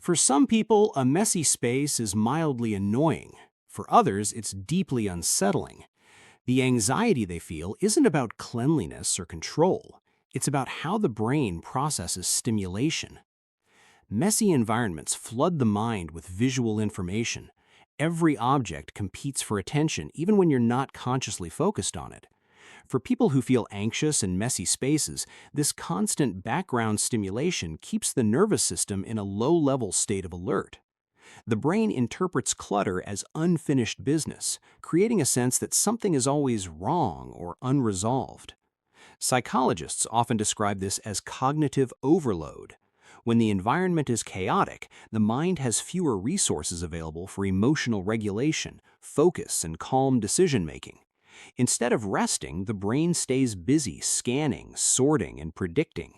For some people, a messy space is mildly annoying. For others, it's deeply unsettling. The anxiety they feel isn't about cleanliness or control. It's about how the brain processes stimulation. Messy environments flood the mind with visual information. Every object competes for attention, even when you're not consciously focused on it. For people who feel anxious in messy spaces, this constant background stimulation keeps the nervous system in a low-level state of alert. The brain interprets clutter as unfinished business, creating a sense that something is always wrong or unresolved. Psychologists often describe this as cognitive overload. When the environment is chaotic, the mind has fewer resources available for emotional regulation, focus, and calm decision-making. Instead of resting, the brain stays busy scanning, sorting, and predicting.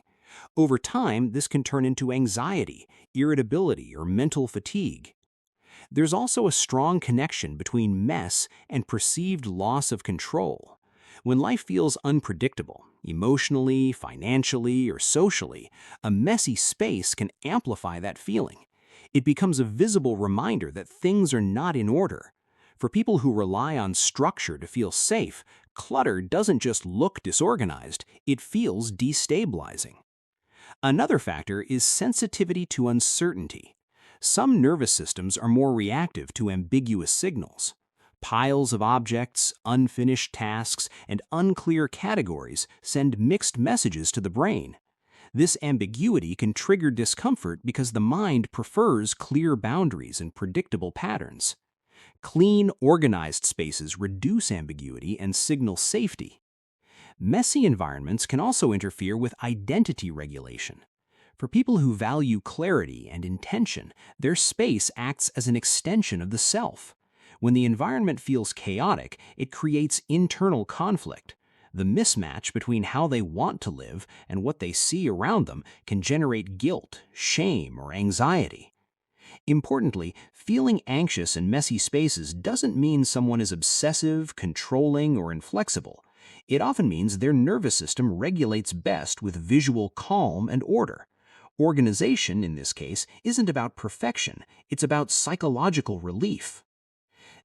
Over time, this can turn into anxiety, irritability, or mental fatigue. There's also a strong connection between mess and perceived loss of control. When life feels unpredictable, emotionally, financially, or socially, a messy space can amplify that feeling. It becomes a visible reminder that things are not in order. For people who rely on structure to feel safe, clutter doesn't just look disorganized, it feels destabilizing. Another factor is sensitivity to uncertainty. Some nervous systems are more reactive to ambiguous signals. Piles of objects, unfinished tasks, and unclear categories send mixed messages to the brain. This ambiguity can trigger discomfort because the mind prefers clear boundaries and predictable patterns. Clean, organized spaces reduce ambiguity and signal safety. Messy environments can also interfere with identity regulation. For people who value clarity and intention, their space acts as an extension of the self. When the environment feels chaotic, it creates internal conflict. The mismatch between how they want to live and what they see around them can generate guilt, shame, or anxiety. Importantly, feeling anxious in messy spaces doesn't mean someone is obsessive, controlling, or inflexible. It often means their nervous system regulates best with visual calm and order. Organization, in this case, isn't about perfection, it's about psychological relief.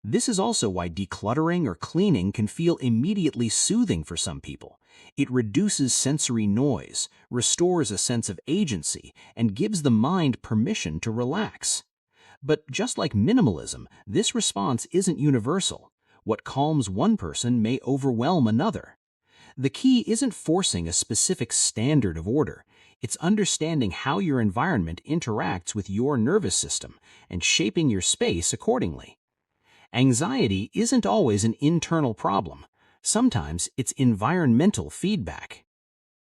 This is also why decluttering or cleaning can feel immediately soothing for some people. It reduces sensory noise, restores a sense of agency, and gives the mind permission to relax. But just like minimalism, this response isn't universal. What calms one person may overwhelm another. The key isn't forcing a specific standard of order. It's understanding how your environment interacts with your nervous system and shaping your space accordingly. Anxiety isn't always an internal problem. Sometimes it's environmental feedback.